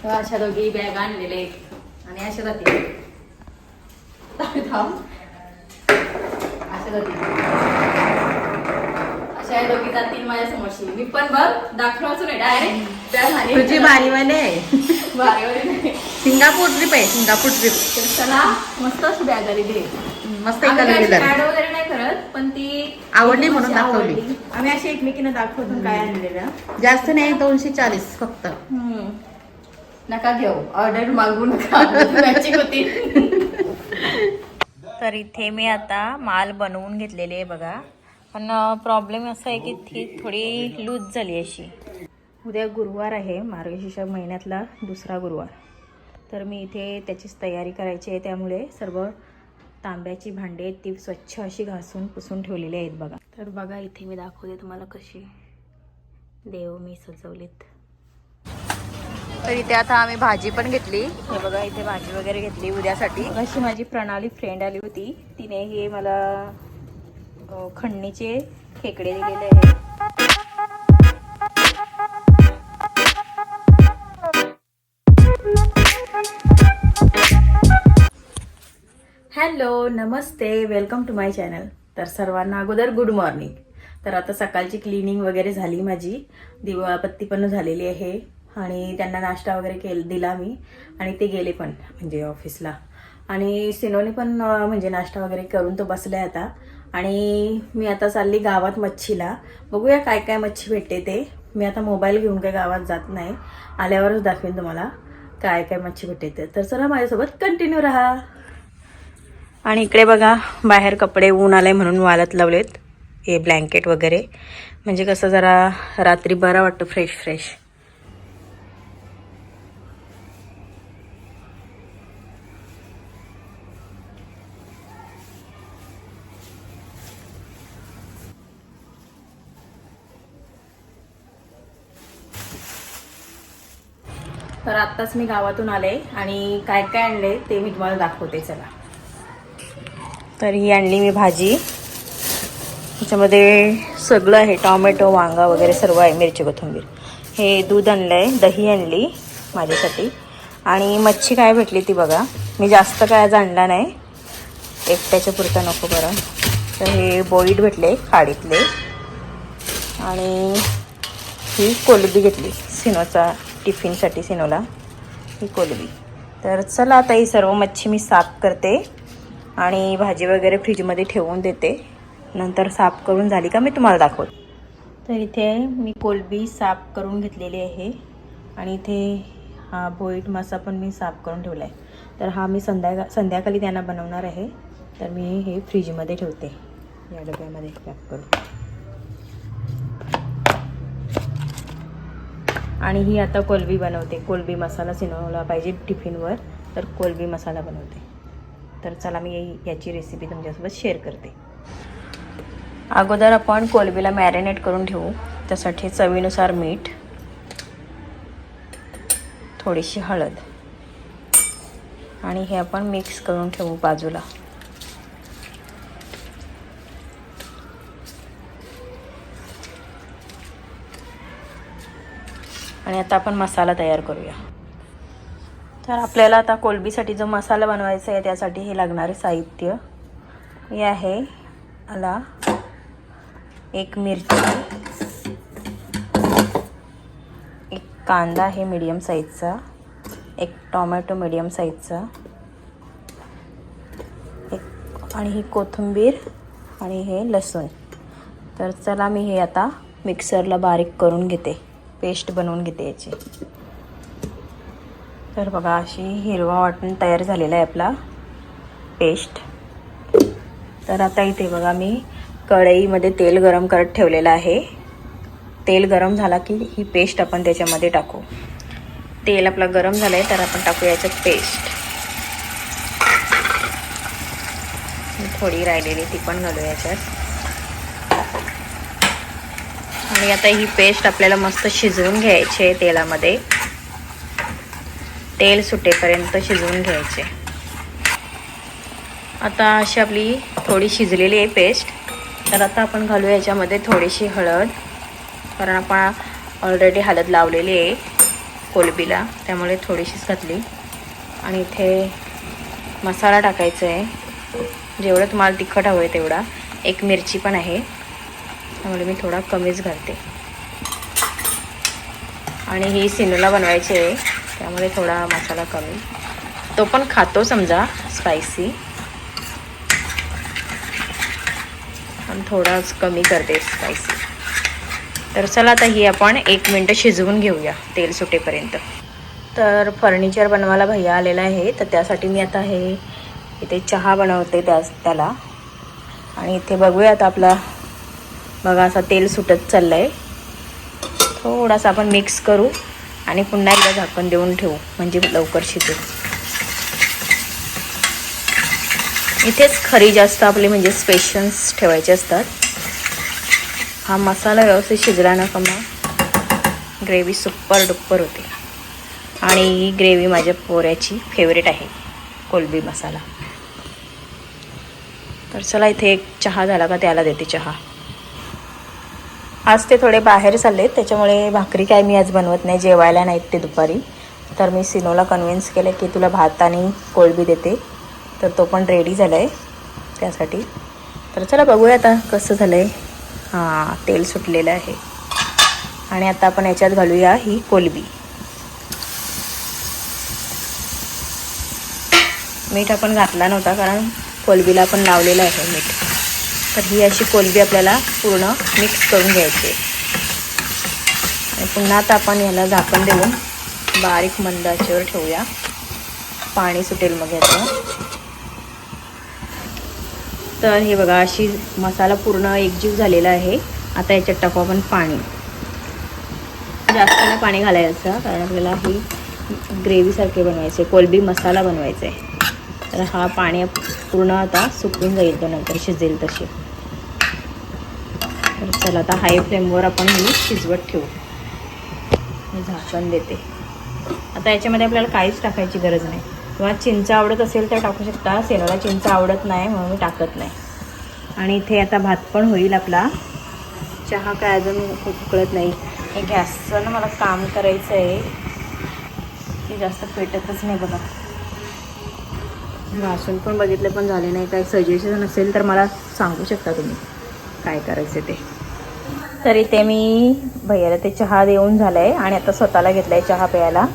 अशा दोघी बॅग आणलेले आणि अशा जातील अशा दोघी जातील माझ्या समोरशी. मी पण बघ दाखवाच नाही डायरेक्ट तुझी बारीवाले भारीवाली नाही. सिंगापूर ट्रिप आहे, सिंगापूर ट्रिप. चला मस्त अशी बॅग आली दे. मस्त ऍड कलर वगैरे नाही करत पण ती आवडली म्हणून दाखवली. आम्ही अशी एकमेकींना दाखवतो काय आणलेलं. जास्त नाही, 240 फक्त. नका घेऊ, ऑर्डर मागू नका. मॅचिंग होती. तर इथे मी आता माल बनवून घेतलेली आहे बघा. पण प्रॉब्लेम असा आहे की ती थोडी लूज झाली अशी. उद्या गुरुवार आहे, मार्गशीर्ष महिन्यातला दुसरा गुरुवार. तर मी इथे त्याचीच तयारी करायची आहे. त्यामुळे सर्व तांब्याची भांडी आहेत ती स्वच्छ अशी घासून पुसून ठेवलेली आहेत बघा. तर बघा इथे मी दाखवते तुम्हाला कशी देव मी सजवलीत. तर इथे आता आम्ही भाजी पण घेतली. हे बघा इथे भाजी वगैरे घेतली उद्यासाठी. अशी माझी प्रणाली फ्रेंड आली होती, तिने हे मला खंडणीचे खेकडे दिलेले आहेत. हॅलो, नमस्ते, वेलकम टू माय चॅनल. तर सर्वांना अगोदर गुड मॉर्निंग. तर आता सकाळची क्लिनिंग वगैरे झाली माझी, दिवाबत्ती पण झालेली आहे आणि त्यांना नाश्ता वगैरे दिला मी आणि ते गेले पण म्हणजे ऑफिसला. आणि सिनोने पण म्हणजे नाश्ता वगैरे करून तो बसलाय आता. आणि मी आता चालली गावात मच्छीला. बघूया काय काय मच्छी भेटते ते. मी आता मोबाईल घेऊन काय गावात जात नाही, आल्यावरच दाखवेन तुम्हाला काय काय मच्छी भेटते ते. तर चला माझ्यासोबत कंटिन्यू राहा. आणि इकडे बघा बाहेर कपडे ऊन आले म्हणून वाळत लावलेत, हे ब्लँकेट वगैरे. म्हणजे कसं जरा रात्री बरं वाटतं, फ्रेश फ्रेश. तर आत्ताच मी गावातून आले आणि काय काय आणले ते मी तुम्हाला दाखवते. चला. तर ही आणली मी भाजी. त्याच्यामध्ये सगळं आहे, टोमॅटो, वांगा वगैरे सर्व आहे, मिरची, कोथिंबीर. हे दूध आणलं आहे, दही आणली माझ्यासाठी. आणि मच्छी काय भेटली ती बघा. मी जास्त काय आज आणला नाही, एकट्याच्या पुरतं नको बरं. तर हे बोईड भेटले खाडीतले. आणि ही कोलबी घेतली सिनोचा टिफिनसाठी, सिनोला ही कोलबी. तर चला आता ही सर्व मच्छी मी साफ करते आणि भाजी वगैरे फ्रीजमध्ये ठेवून देते. नंतर साफ करून झाली का मी तुम्हाला दाखवते. तर इथे मी कोलबी साफ करून घेतलेली आहे आणि इथे हा बोईट मासा पण मी साफ करून ठेवला आहे. तर हा मी संध्याकाळी त्यांना बनवणार आहे. तर मी हे फ्रीजमध्ये ठेवते या डब्यामध्ये पॅक करून. आणि ही आता कोलबी बनवते. कोलबी मसाला सिनोला पाहिजे टिफिनवर, तर कोलबी मसाला बनवते. तर चला मी याची रेसिपी तुमच्यासोबत शेअर करते. अगोदर आपण कोलबीला मॅरिनेट करून ठेवू. त्यासाठी चवीनुसार मीठ, थोडीशी हळद आणि हे आपण मिक्स करून ठेवू बाजूला. आणि आता आपण मसाला तयार करूया. तर आपल्याला आता कोलबीसाठी जो मसाला बनवायचा आहे त्यासाठी हे लागणारे साहित्य हे आहे. आला, एक मिरची, एक कांदा आहे मीडियम साईजचा, एक टोमॅटो मीडियम साईजचा, एक आणि ही कोथिंबीर आणि हे लसूण. तर चला मी हे आता मिक्सरला बारीक करून घेते, पेस्ट बनवून घेते याची. तर बघा अशी हिरवा वाटून तयार झालेला आहे आपला पेस्ट. तर आता इथे बघा मी कढईमध्ये तेल गरम करत ठेवलेलं आहे. तेल गरम झाला की ही पेस्ट आपण त्याच्यामध्ये टाकू. तेल आपला गरम झालं आहे तर आपण टाकू याच्यात पेस्ट. थोडी राहिलेली ती पण घालू याच्यात. आणि आता ही पेस्ट आपल्याला मस्त शिजवून घ्यायची आहे तेलामध्ये. तेल सुटेपर्यंत शिजवून घ्यायचे. आता अशी आपली थोडी शिजलेली आहे पेस्ट. तर आता आपण घालू याच्यामध्ये थोडीशी हळद, कारण आपण ऑलरेडी हळद लावलेली आहे. कोलबीला, त्यामुळे थोडीशीच घातली. आणि इथे मसाला टाकायचा आहे, जेवढं तुम्हाला तिखट हवं आहे तेवढा. एक मिरची पण आहे, त्यामुळे मी थोडा कमीच घालते. आणि ही सिनूला बनवायची आहे, त्यामुळे थोडा मसाला कमी. तो पण खातो समजा स्पायसी, पण थोडाच कमी करते स्पायसी. तर चला आता ही आपण 1 मिनटं शिजवून घेऊया तेल सुटेपर्यंत. तर फर्निचर बनवायला भैया आलेला आहे, तर त्यासाठी मी आता हे इथे चहा बनवते त्याला. आणि इथे बघूया आता आपला बघा असा तेल सुटत चाललं आहे. थोडासा आपण मिक्स करू आणि पुन्हा एकदा झाकण देऊन ठेवू, म्हणजे लवकर शिजेल. इथेच खरी जास्त आपले म्हणजे पेशन्स ठेवायचे असतात. हा मसाला व्यवस्थित शिजला ना का मग ग्रेव्ही सुपर डुप्पर होते. आणि ही ग्रेव्ही माझ्या पोऱ्याची फेवरेट आहे, कोलबी मसाला. तर चला इथे एक चहा झाला का त्याला देते चहा. आज ते थोडे बाहेर चालले, त्याच्यामुळे भाकरी काय मी आज बनवत नाही, जेवायला नाहीत ते दुपारी. तर मी सिनोला कन्व्हिन्स केलं की तुला भात आणि कोळंबी देते, तर तो पण रेडी झाला आहे त्यासाठी. तर चला बघूया आता कसं झालं आहे. हां, तेल सुटलेलं आहे. आणि आता आपण याच्यात घालूया ही कोलंबी. मीठ आपण घातला नव्हता, कारण कोलंबीला आपण लावलेलं आहे मीठ. तर ही अशी कोलंबी आपल्याला पूर्ण मिक्स करून घ्यायची आहे. आणि पुन्हा आता आपण याला झाकण देऊन बारीक मंद आचेवर ठेवूया, पाणी सुटेल मग याचं. तर हे बघा अशी मसाला पूर्ण एकजीव झालेला आहे. आता याच्यात टाकू आपण पाणी. जास्त नाही पाणी घालायचं, कारण आपल्याला ही ग्रेव्हीसारखे बनवायचे, कोलंबी मसाला बनवायचा आहे. तर हा पाणी पूर्ण आता सुकून जाईल, तो नंतर शिजेल तशी. तर चला आता हाय फ्लेमवर आपण ही शिजवत ठेवू. झाकण देते. आता याच्यामध्ये आपल्याला काहीच टाकायची गरज नाही. किंवा चिंच आवडत असेल तर टाकू शकता, सेनोला चिंच आवडत नाही म्हणून मी टाकत नाही. आणि इथे आता भात पण होईल आपला. चहा काय अजून उकळत नाही. हे गॅसचं ना मला काम करायचं आहे, ते जास्त पेटतच नाही बघा. घासून पण बघितलं पण झाले नाही. काय सजेशन असेल तर मला सांगू शकता तुम्ही काय करायचं ते. तर इथे मी भैयाला ते चहा देऊन झालं आहे आणि आता स्वतःला घेतला आहे चहा प्यायला.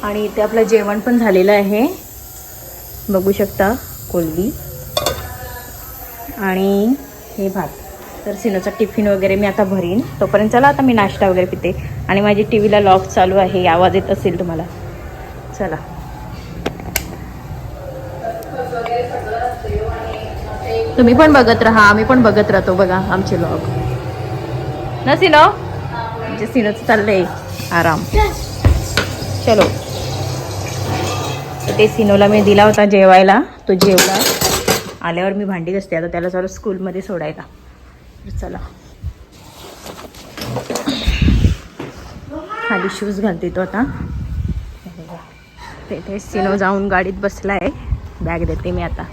आणि इथे आपलं जेवण पण झालेलं आहे, बघू शकता, कोलंबी आणि हे भात. तर सिनोचा टिफिन वगैरे मी आता भरीन, तोपर्यंत चला आता मी नाश्ता वगैरे पिते. आणि माझी टी व्हीला लॉक चालू आहे, आवाज येत असेल तुम्हाला. चला तुम्ही पण बघत राहा, आम्ही पण बघत राहतो बघा आमचे लॉग ना सिनो. म्हणजे सिनोचं चाललंय आराम. चलो, ते सिनोला मी दिला होता जेवायला, तो जेवला. आल्यावर मी भांडी घासते आता, त्याला चालू स्कूलमध्ये सोडायला. चला खाली शूज घालते तो आता. तेथे सिनो जाऊन गाडीत बसला आहे. बॅग देते मी आता.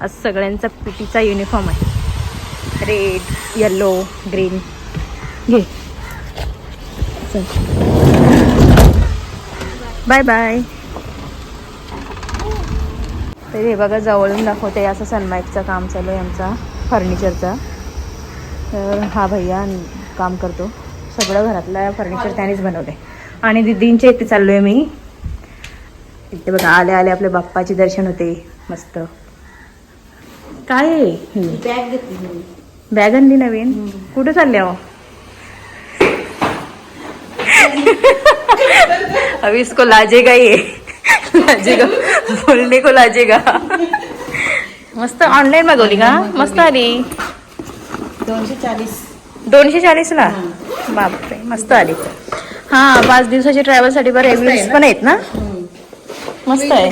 आज सगळ्यांचा पीटीचा युनिफॉर्म आहे, रेड येल्लो ग्रीन. घे, बाय बाय. तर हे बघा जवळून दाखवते, असं सनमाईकचं काम चालू आहे आमचा फर्निचरचा. तर हा भैया काम करतो, सगळं घरातलं फर्निचर त्यानेच बनवले. आणि दीदींच्या इथे चाललो आहे मी. इथे बघा आले आले आपल्या बाप्पाचे दर्शन होते मस्त. काय आहे बॅग घेतली, बॅग आणली नवीन. कुठे चालले हो? अभी इसको लाजेगा ये, लाजेगा, बोलने को लाजेगा. मस्त ऑनलाईन मागवली का? मस्त आली. 240ला. बापरे, मस्त आली. हा 5 दिवसाची ट्रॅव्हलसाठी बरं. रिव्ह्यूज पण आहेत ना, मस्त आहे.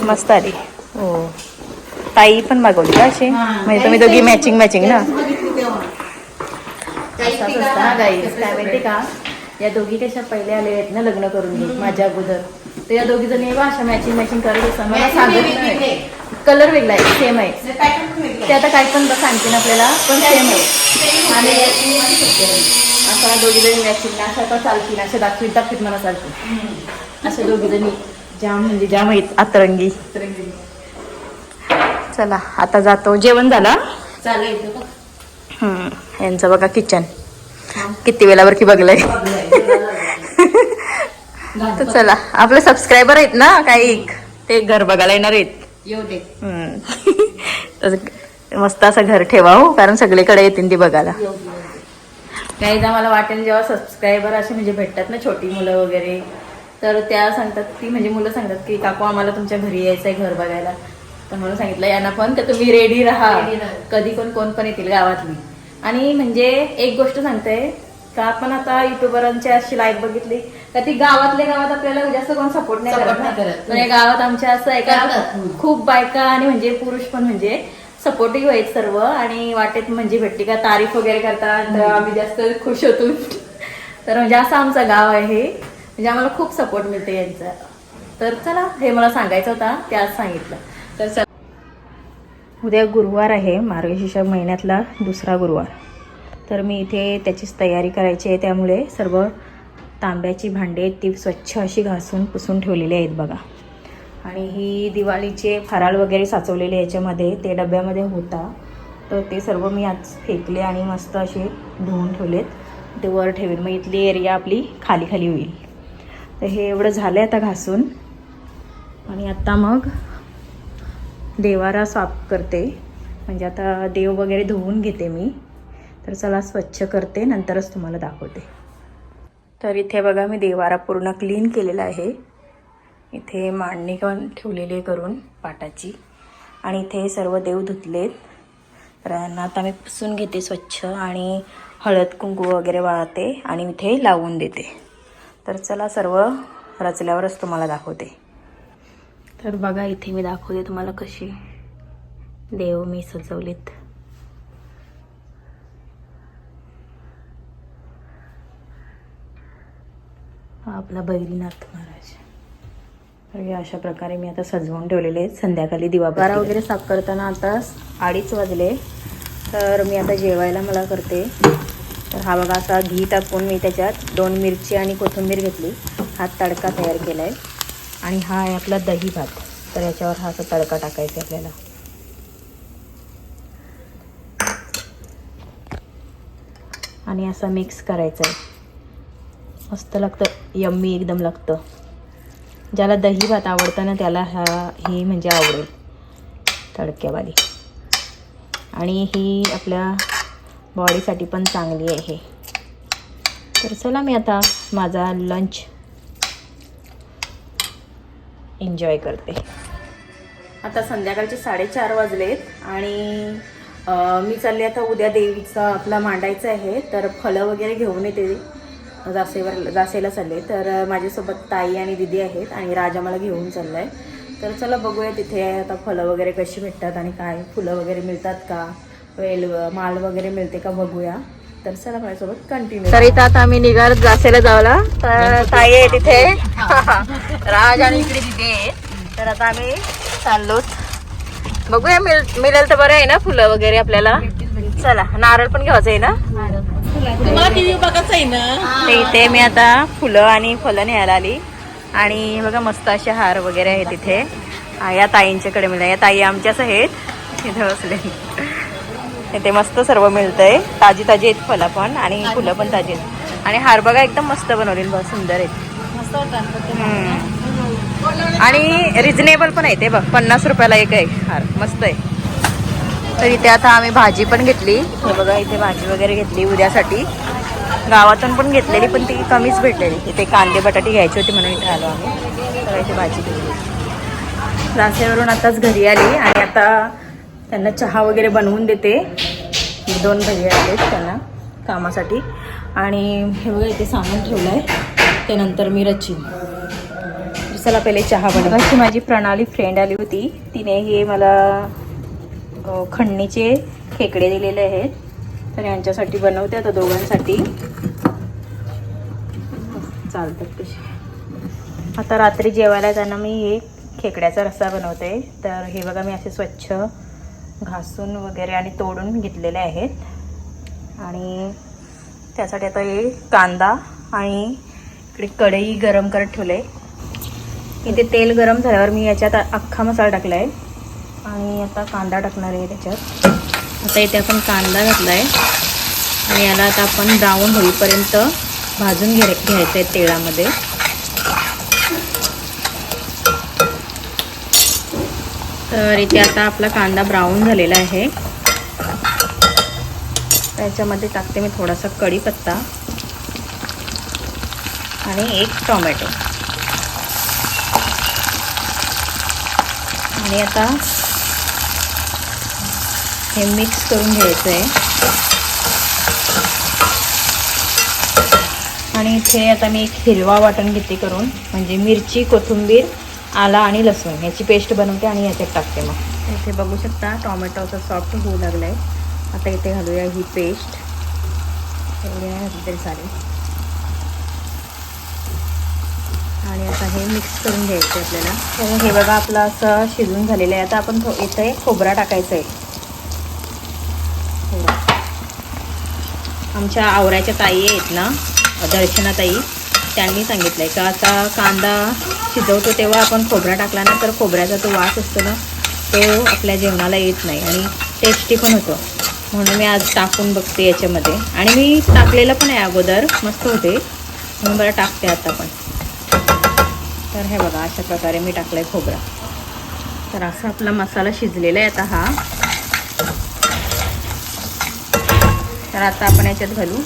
मस्त आली. हो, ताई पण मागवली का अशी? म्हणजे तुम्ही दोघी मॅचिंग ना. काय माहिती का, या दोघी कशा पहिले आले आहेत ना लग्न करून माझ्या अगोदर. तर या दोघी जणी अशा मॅचिंग करत असतात, मला सांगत नाही. कलर वेगळा आहे, सेम आहे ते आता काय पण सांगतील आपल्याला, पण सेम आहे. आणि असा दोघी जणी मॅचिंग अशा तर चालतील, असे दाखवीत मला चालतील असे दोघी जणी जाम म्हणजे जाम आहेत अतरंगी. चला आता जातो. जेवण झालं चालेल. यांचं बघा किचन किती वेळावर की बघलंय. तर चला आपले सबस्क्रायबर आहेत ना काही, ते घर बघायला येणार आहेत. येऊ दे. तसं मस्त असं घर ठेवा हो, कारण सगळीकडे येतील ती बघायला. काही मला वाटेल जेव्हा सबस्क्रायबर असे म्हणजे भेटतात ना छोटी मुलं वगैरे, तर त्या सांगतात की म्हणजे मुलं सांगतात की काकू आम्हाला तुमच्या घरी यायचंय घर बघायला. तर म्हणून सांगितलं यांना पण तर तुम्ही रेडी राहा, कधी कोण पण येतील गावातली. आणि म्हणजे एक गोष्ट सांगते का, आपण आता युट्यूबरांची अशी लाईफ बघितली का ती गावातल्या गावात आपल्याला जास्त कोण सपोर्ट नाही करत. पण या गावात आमच्या असं आहे का खूप बायका आणि म्हणजे पुरुष पण म्हणजे सपोर्टिव्ह आहेत सर्व, आणि वाटेत म्हणजे भेटली का तारीफ वगैरे करतात तर आम्ही जास्त खुश होतो. तर म्हणजे असं आमचं गाव आहे, म्हणजे आम्हाला खूप सपोर्ट मिळते यांचा. तर चला हे मला सांगायचं होता, ते आज सांगितलं. तर चला, उद्या गुरुवार आहे, मार्गशीर्ष महिन्यातला दुसरा गुरुवार. तर मी इथे त्याचीच तयारी करायची आहे, त्यामुळे सर्व तांब्याची भांडी आहेत ती स्वच्छ अशी घासून पुसून ठेवलेली आहेत बघा. आणि ही दिवाळीचे फराळ वगैरे साचवलेले याच्यामध्ये ते डब्यामध्ये होता, तर ते सर्व मी आज फेकले आणि मस्त असे धुवून ठेवलेत. ते वर ठेवेल, मग इथली एरिया आपली खाली खाली होईल. तर हे एवढं झालं आहे आता घासून. आणि आता मग देवारा साफ करते, म्हणजे आता देव वगैरे धुवून घेते मी. तर चला स्वच्छ करते, नंतरच तुम्हाला दाखवते. तर इथे बघा मी देवारा पूर्ण क्लीन केलेला आहे. इथे मांडणी पण ठेवलेली करून पाटाची, आणि इथे सर्व देव धुतलेत. तर यांना आता मी पुसून घेते स्वच्छ आणि हळद कुंकू वगैरे वाळते आणि इथे लावून देते. तर चला सर्व रचल्यावरच तुम्हाला दाखवते. तर बघा इथे मी दाखवते तुम्हाला कशी देव मी सजवलेत. हा आपला बैरीनाथ महाराज. तर हे अशा प्रकारे मी आता सजवून ठेवलेले आहेत. संध्याकाळी दिवाबारा वगैरे साफ करताना आता 2:30 वाजले. तर मी आता जेवायला मला करते. तर हा बघा असा घी टाकून मी त्याच्यात 2 मिरची आणि कोथिंबीर घेतली, हा तडका तयार केला आहे. आणि हा आहे आपला दही भात. तर याच्यावर हा असा तडका टाकायचा आपल्याला. आणि असा मिक्स करायचा आहे. मस्त लागतं, यम्मी एकदम लागतं. ज्याला दही भात आवडतं ना त्याला ही म्हणजे आवडेल तडक्यावाली. आणि ही आपल्या बॉडीसाठी पण चांगली आहे. तर चला मी आता माझा लंच एन्जॉय करते. आता संध्याकाळचे 4:30 वाजलेत आणि मी चालले आता उद्या देवीचा आपला मांडायचं आहे. तर फळं वगैरे घेऊन येते, जासेला चालले. तर माझ्यासोबत ताई आणि दिदी आहेत आणि राजा मला घेऊन चालला आहे. तर चला बघूया तिथे आता फळं वगैरे कशी भेटतात आणि काय फुलं वगैरे मिळतात का, माल वगैरे मिळते का बघूया. तर चला माझ्यासोबत कंटिन्यू. तर इथं आता आम्ही निघालो जासेला जावला. तर ताई आहे तिथे, राज आणि इकडे दिदी आहेत. तर आता आम्ही चाललो, बघूया मिळेल तर बरं आहे ना फुलं वगैरे आपल्याला. चला नारळ पण घ्यायचं आहे ना, तुम्हाला टीव्ही बघायचं आहे ना. ते इथे मी आता फुलं आणि फळं न्यायला आली. आणि बघा मस्त असे हार वगैरे आहेत इथे. या ताईंच्याकडे मिळाले, या ताई आमच्याच आहेत इथे बसले. इथे मस्त सर्व मिळतंय, ताजी ताजी आहेत फळं पण आणि फुलं पण ताजी आहेत. आणि हार बघा एकदम मस्त बनवलेले, बघ सुंदर आहेत मस्त वाटतं. आणि रिजनेबल पण आहे ते बघ, 50 रुपयाला एक आहे हार, मस्त आहे. तर इथे आता आम्ही भाजी पण घेतली. हे बघा इथे भाजी वगैरे घेतली उद्यासाठी, गावातून पण घेतलेली पण ती कमीच भेटलेली. इथे कांदे बटाटे घ्यायची होती म्हणून इथे आलो आम्ही. तर इथे भाजी घेतली. रासेवरून आताच घरी आली आणि आता त्यांना चहा वगैरे बनवून देते. 2 भैया आलेत त्यांना कामासाठी. आणि हे बघा इथे सामान ठेवलं आहे, त्यानंतर मी रचीन. चला पहिले चहा बनवायची. माझी प्रणाली फ्रेंड आली होती, तिने हे मला खंडणीचे खेकडे दिलेले आहेत. तर यांच्यासाठी बनवते आता दोघांसाठी. चालतात तसे. आता रात्री जेवायला त्यांना मी हे खेकड्याचा रस्सा बनवते. तर हे बघा मी असे स्वच्छ घासून वगैरे आणि तोडून घेतलेले आहेत. आणि त्यासाठी आता हे कांदा आणि इकडे कढई गरम करत ठेवले. इथे तेल गरम झाल्यावर मी याच्यात अख्खा मसाला टाकला आहे आणि आता कांदा टाकणार आहे त्याच्यात. आता इथे आपण कांदा घातला आहे आणि याला आता आपण ब्राऊन होईपर्यंत भाजून घ्यायचं आहे तेलामध्ये. तर इथे आता आपला कांदा ब्राऊन झालेला आहे. त्याच्यामध्ये टाकते मी थोडासा कढीपत्ता आणि एक टोमॅटो. आणि आता हे मिक्स करून घ्यायचं आहे. आणि इथे आता मी एक हिरवा वाटण घेते करून, म्हणजे मिरची, कोथिंबीर, आला आणि लसूण याची पेस्ट बनवते आणि याच्यात टाकते. मग इथे बघू शकता टोमॅटोचा सॉफ्ट होऊ लागला आहे. आता इथे घालूया ही पेस्ट. एवढी नाही घातली तरी चालेल. आणि आता हे मिक्स करून घ्यायचं आपल्याला. तर हे बघा आपलं असं शिजून झालेलं आहे. आता आपण इथे खोबरा टाकायचं आहे. आमच्या आवऱ्याच्या ताई आहेत ना, दर्शना ताई, त्यांनी सांगितलं आहे का आता कांदा शिजवतो तेव्हा आपण खोबरा टाकला ना तर खोबऱ्याचा तो वास असतो ना तो आपल्या जेवणाला येत नाही आणि टेस्टी पण होतो. म्हणून मी आज टाकून बघते याच्यामध्ये. आणि मी टाकलेलं पण आहे अगोदर, मस्त होते म्हणून बरं टाकते आता पण. तर हे बघा अशा प्रकारे मी टाकलं आहे खोबरा. तर असा आपला मसाला शिजलेला आहे आता हा. तर आता आपण याच्यात घालू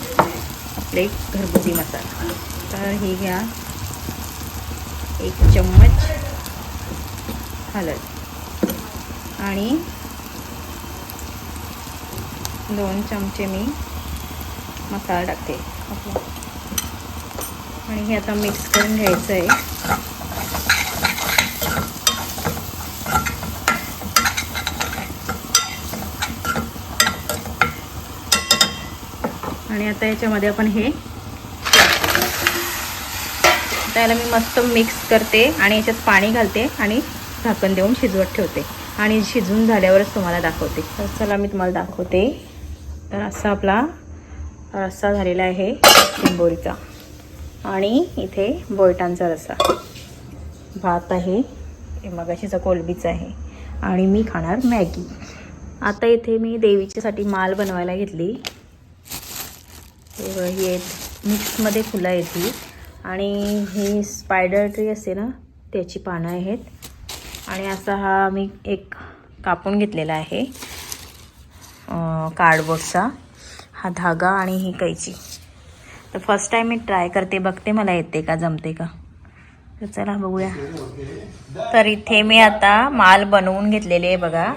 आपले घरगुती मसाला. तर हे घ्या 1 चम्मच हळद आणि 2 चमचे मी मसाला टाकते आपला. आणि हे आता मिक्स करून घ्यायचं आहे. आणि आता याच्यामध्ये आपण हे त्याला मी मस्त मिक्स करते आणि याच्यात पाणी घालते आणि झाकण देऊन शिजवत ठेवते. आणि शिजून झाल्यावरच तुम्हाला दाखवते. तर चला मी तुम्हाला दाखवते. तर असा आपला रस्सा झालेला आहे चिंबोरीचा. आणि इथे बोयटांचा रस्सा, भात आहे, मगाशीचा कोलबीचा आहे आणि मी खाणार मॅगी. आता इथे मी देवीच्यासाठी माल बनवायला घेतली. ही मिक्समध्ये फुलं आहेत ही. आणि ही स्पायडर ट्री असते ना त्याची पानं आहेत. आणि असा हा मी एक कापून घेतलेला आहे कार्डबोर्डचा हा धागा आणि ही कैची. तर फर्स्ट टाईम मी ट्राय करते, बघते मला येते का, जमते का. तर चला बघूया. तर इथे मी आता माल बनवून घेतलेली आहे बघा.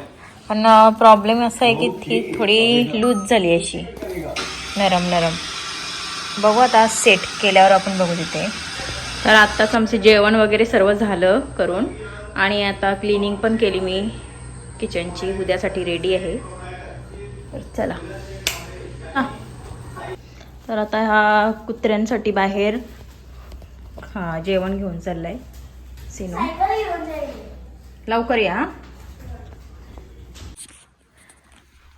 पण प्रॉब्लेम असा आहे की ती थोडी लूज झाली अशी नरम नरम. बघू आता सेट केल्यावर आपण बघू तिथे. तर आत्ताच आमचे जेवण वगैरे सर्व झालं करून आणि आता क्लिनिंग पण केली मी किचनची, उद्यासाठी रेडी आहे. तर चला. तर आता हा कुत्र्यांसाठी बाहेर जेवण घेऊन चाललंय सिनू. लवकर या.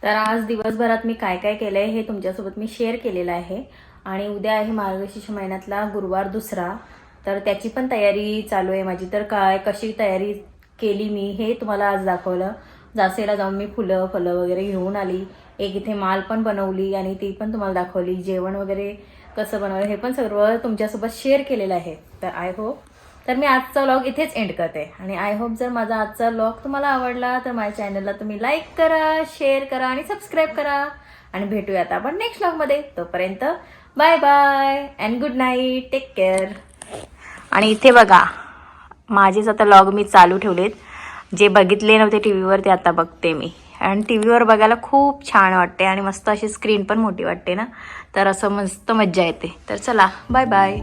तर आज दिवसभरात मी काय काय केलंय हे तुमच्यासोबत मी शेअर केलेलं आहे. आणि उद्या आहे मार्गशीर्ष महिन्यातला गुरुवार दुसरा. तर त्याची पण तयारी चालू आहे माझी. तर काय कशी तयारी केली मी हे तुम्हाला आज दाखवलं. जासेला जाऊन मी फुलं वगैरे घेऊन आली. एक इथे माल पण बनवली आणि ती पण तुम्हाला दाखवली. जेवण वगैरे कसं बनवलं हे पण सर्व तुमच्यासोबत शेअर केलेलं आहे. तर आय होप तर मी आजचा व्लॉग इथेच एंड करते. आणि आय होप जर माझा आजचा व्लॉग तुम्हाला आवडला तर माझ्या चॅनलला तुम्ही लाईक करा, शेअर करा आणि सबस्क्राईब करा. आणि भेटूयात आपण नेक्स्ट व्लॉगमध्ये. तोपर्यंत bye bye and good night. Take care. आणि इथे बघा माझेच आता व्लॉग मी चालू ठेवलेत. जे बघितले नव्हते टी व्हीवर ते आता बघते मी. आणि टी व्हीवर बघायला खूप छान वाटते आणि मस्त अशी स्क्रीन पण मोठी वाटते ना. तर असं मस्त मज्जा येते. तर चला बाय बाय.